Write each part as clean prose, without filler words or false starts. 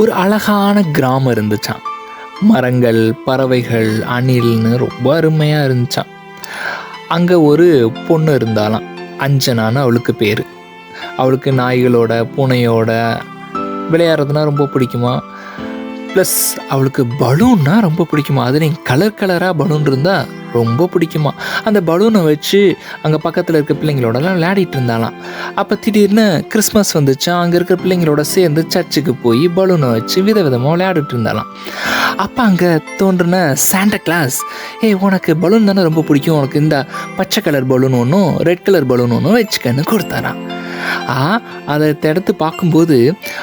ஒரு அழகான கிராமம் இருந்துச்சாம். மரங்கள், பறவைகள், அணில்னு ரொம்ப அருமையாக இருந்துச்சாம். அங்கே ஒரு பொண்ணு இருந்தாலாம். அஞ்சனான்னு அவளுக்கு பேர். அவளுக்கு நாய்களோட, பூனையோட விளையாடுறதுனா ரொம்ப பிடிக்குமா. ப்ளஸ் அவளுக்கு பலூன்னா ரொம்ப பிடிக்குமா. அதுலேயும் கலர் கலராக பலூன் இருந்தால் ரொம்ப பிடிக்குமா. அந்த பலூனை வச்சு அங்கே பக்கத்தில் இருக்க பிள்ளைங்களோடலாம் விளையாடிட்டு இருந்தாலாம். அப்போ திடீர்னு கிறிஸ்மஸ் வந்துச்சா. அங்கே இருக்கிற பிள்ளைங்களோட சேர்ந்து சர்ச்சுக்கு போய் பலூனை வச்சு விதவிதமாக விளையாடிட்டு இருந்தாலாம். அப்போ அங்கே தோன்றுன சாண்டா கிளாஸ், உனக்கு பலூன் தானே ரொம்ப பிடிக்கும், உனக்கு இந்த பச்சை கலர் பலூன் ஒன்றும் ரெட் கலர் பலூன் ஒன்றும் வச்சுக்கன்னு கொடுத்தாராம். அதை எடுத்து பார்க்கும்போது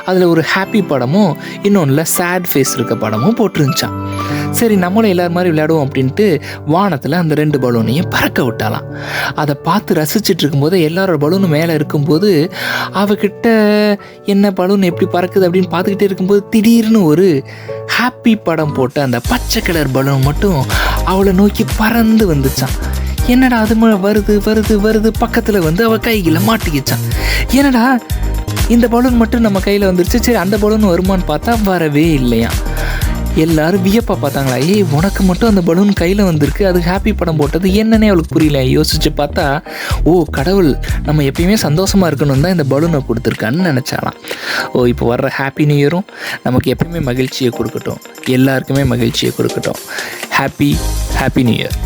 அதில் ஒரு ஹாப்பி படமும் இன்னொன்றில் சேட் ஃபேஸ் இருக்க படமும் போட்டிருந்துச்சான். சரி, நம்மளும் எல்லோரும் மாதிரி விளையாடுவோம் அப்படின்ட்டு வானத்தில் அந்த 2 பலூனையும் பறக்க விட்டாலாம். அதை பார்த்து ரசிச்சுட்டு இருக்கும்போது எல்லாரோட பலூனும் மேலே இருக்கும்போது அவகிட்ட என்ன பலூன் எப்படி பறக்குது அப்படின்னு பார்த்துக்கிட்டே இருக்கும்போது திடீர்னு ஒரு ஹாப்பி படம் போட்டு அந்த பச்சை கலர் பலூன் மட்டும் அவளை நோக்கி பறந்து வந்துச்சான். என்னடா அது வருது வருது வருது பக்கத்தில் வந்து அவள் கையில் மாட்டிக்கிச்சான். என்னடா இந்த பலூன் மட்டும் நம்ம கையில் வந்துருச்சு, சரி அந்த பலூன் வருமானு பார்த்தா வரவே இல்லையா. எல்லாரும் வியப்பா பார்த்தாங்களா. உனக்கு மட்டும் அந்த பலூன் கையில் வந்திருக்கு, அது ஹாப்பி படம் போட்டது என்னன்னே அவளுக்கு புரியல. யோசிச்சு பார்த்தா, கடவுள் நம்ம எப்பயுமே சந்தோஷமாக இருக்கணும் தான் இந்த பலூனை கொடுத்துருக்கான்னு நினச்சாலாம். இப்போ வர்ற ஹாப்பி நியூ இயரும் நமக்கு எப்பயுமே மகிழ்ச்சியை கொடுக்கட்டும், எல்லாருக்குமே மகிழ்ச்சியை கொடுக்கட்டும். Happy new year.